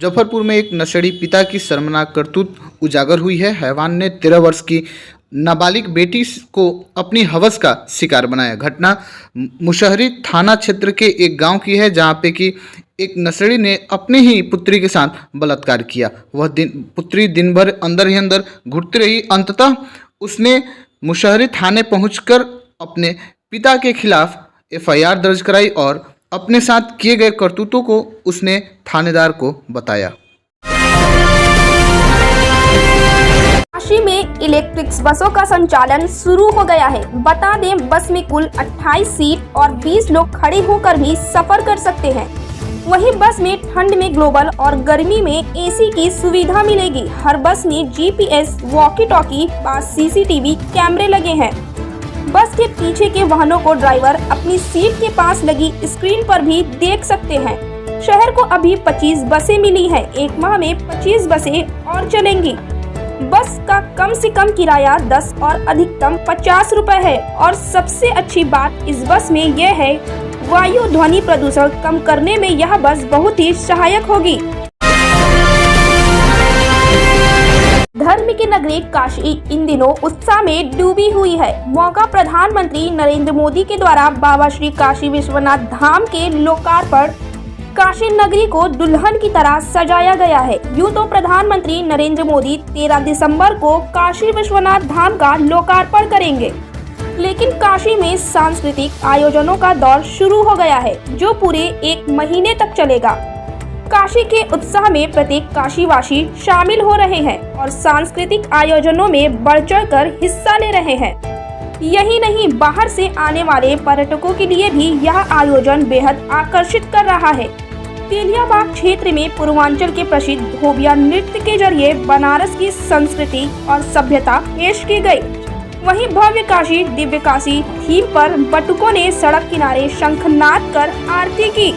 मुजफ्फरपुर में एक नशेड़ी पिता की शर्मनाक करतूत उजागर हुई है। हैवान ने 13 वर्ष की नाबालिग बेटी को अपनी हवस का शिकार बनाया। घटना मुशहरी थाना क्षेत्र के एक गांव की है, जहां पे कि एक नशेड़ी ने अपने ही पुत्री के साथ बलात्कार किया। पुत्री दिन भर अंदर ही अंदर घुटती रही। अंततः उसने मुशहरी थाने पहुंचकर अपने पिता के खिलाफ FIR दर्ज कराई और अपने साथ किए गए करतूतों को उसने थानेदार को बताया। काशी में इलेक्ट्रिक बसों का संचालन शुरू हो गया है। बता दें, बस में कुल 28 सीट और 20 लोग खड़े होकर भी सफर कर सकते हैं। वहीं बस में ठंड में ग्लोबल और गर्मी में AC की सुविधा मिलेगी। हर बस में GPS, वॉकी टॉकी, पास CCTV कैमरे लगे हैं। बस के पीछे के वाहनों को ड्राइवर अपनी सीट के पास लगी स्क्रीन पर भी देख सकते हैं। शहर को अभी 25 बसें मिली है। एक माह में 25 बसें और चलेंगी। बस का कम से कम किराया 10 और अधिकतम 50 रुपए है। और सबसे अच्छी बात इस बस में यह है, वायु ध्वनि प्रदूषण कम करने में यह बस बहुत ही सहायक होगी। धर्म की नगरी काशी इन दिनों उत्साह में डूबी हुई है। मौका प्रधानमंत्री नरेंद्र मोदी के द्वारा बाबा श्री काशी विश्वनाथ धाम के लोकार्पण। काशी नगरी को दुल्हन की तरह सजाया गया है। यूं तो प्रधानमंत्री नरेंद्र मोदी 13 दिसंबर को काशी विश्वनाथ धाम का लोकार्पण करेंगे, लेकिन काशी में सांस्कृतिक आयोजनों का दौर शुरू हो गया है, जो पूरे 1 महीने तक चलेगा। काशी के उत्साह में प्रत्येक काशीवासी शामिल हो रहे हैं और सांस्कृतिक आयोजनों में बढ़ चढ़कर हिस्सा ले रहे हैं। यही नहीं, बाहर से आने वाले पर्यटकों के लिए भी यह आयोजन बेहद आकर्षित कर रहा है। तेलियाबाग क्षेत्र में पूर्वांचल के प्रसिद्ध धोबिया नृत्य के जरिए बनारस की संस्कृति और सभ्यता पेश की गई। वहीं भव्य काशी दिव्य काशी थीम पर बटुकों ने सड़क किनारे शंखनाद कर आरती की।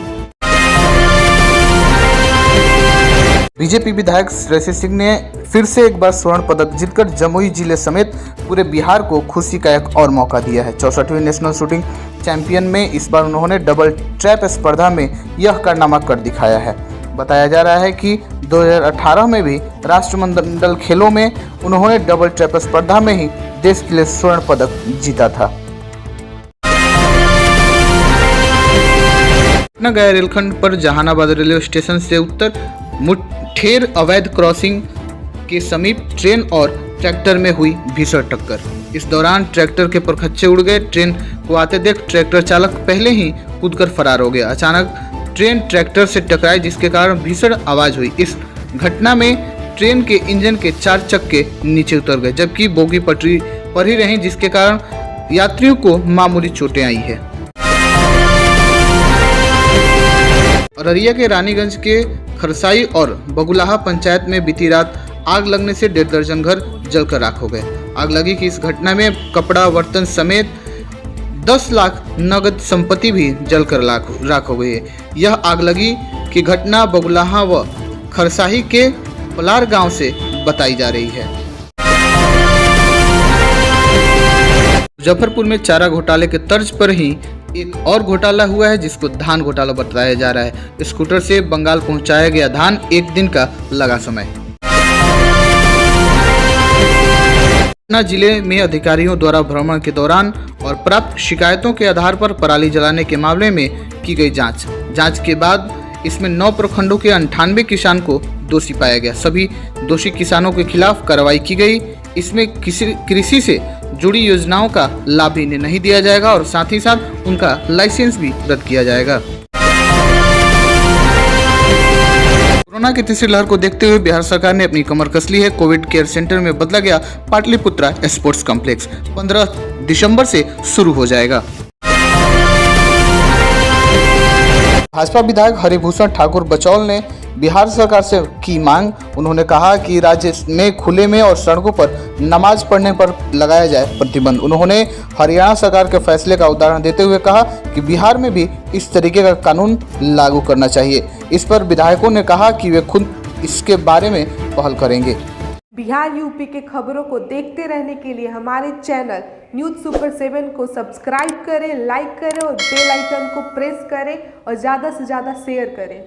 बीजेपी विधायक श्रेयसी सिंह ने फिर से एक बार स्वर्ण पदक जीतकर जमुई जिले समेत पूरे बिहार को खुशी का एक और मौका दिया है। 64वीं नेशनल शूटिंग चैंपियन में इस बार उन्होंने डबल ट्रैप स्पर्धा में यह कारनामा कर दिखाया है। बताया जा रहा है कि 2018 में भी राष्ट्रमंडल खेलों में उन्होंने डबल ट्रैप स्पर्धा में ही देश के लिए स्वर्ण पदक जीता था। पटना गया रेलखंड पर जहानाबाद रेलवे स्टेशन से उत्तर मुठेर अवैध क्रॉसिंग के समीप ट्रेन और ट्रैक्टर में हुई भीषण टक्कर। इस दौरान ट्रैक्टर के परखच्चे उड़ गए। ट्रेन को आते देख ट्रैक्टर चालक पहले ही कूदकर फरार हो गया। अचानक ट्रेन ट्रैक्टर से टकराई, जिसके कारण भीषण आवाज हुई। इस घटना में ट्रेन के इंजन के 4 चक्के नीचे उतर गए, जबकि बोगी पटरी पर ही रही, जिसके कारण यात्रियों को मामूली चोटें आई है। अररिया के रानीगंज के खरसाई और बगुलाहा पंचायत में बीती रात आग लगने से 1.5 दर्जन घर जलकर राख हो गए। आग लगी की इस घटना में कपड़ा, बर्तन समेत 10 लाख नगद संपत्ति भी जलकर राख हो गई है। यह आग लगी की घटना बगुलाहा व खरसाही के पलार गांव से बताई जा रही है। मुजफ्फरपुर में चारा घोटाले के तर्ज पर ही एक और घोटाला हुआ है, जिसको धान घोटाला बताया जा रहा है। स्कूटर से बंगाल पहुंचाया गया धान, 1 दिन का लगा समय। पटना जिले में अधिकारियों द्वारा भ्रमण के दौरान और प्राप्त शिकायतों के आधार पर पराली जलाने के मामले में की गई जांच के बाद इसमें 9 प्रखंडों के 98 किसान को दोषी पाया गया। सभी दोषी किसानों के खिलाफ कार्रवाई की गई। इसमें कृषि से जुड़ी योजनाओं का लाभ इन्हें नहीं दिया जाएगा और साथ ही साथ उनका लाइसेंस भी रद्द किया जाएगा। कोरोना की तीसरी लहर को देखते हुए बिहार सरकार ने अपनी कमर कस ली है। कोविड केयर सेंटर में बदला गया पाटलिपुत्रा स्पोर्ट्स कॉम्प्लेक्स 15 दिसंबर से शुरू हो जाएगा। भाजपा विधायक हरिभूषण ठाकुर बचौल ने बिहार सरकार से की मांग। उन्होंने कहा कि राज्य में खुले में और सड़कों पर नमाज पढ़ने पर लगाया जाए प्रतिबंध। उन्होंने हरियाणा सरकार के फैसले का उदाहरण देते हुए कहा कि बिहार में भी इस तरीके का कानून लागू करना चाहिए। इस पर विधायकों ने कहा कि वे खुद इसके बारे में पहल करेंगे। बिहार यूपी के खबरों को देखते रहने के लिए हमारे चैनल न्यूज़ सुपर 7 को सब्सक्राइब करें, लाइक करें और बेल आइकन को प्रेस करें और ज़्यादा से ज़्यादा शेयर करें।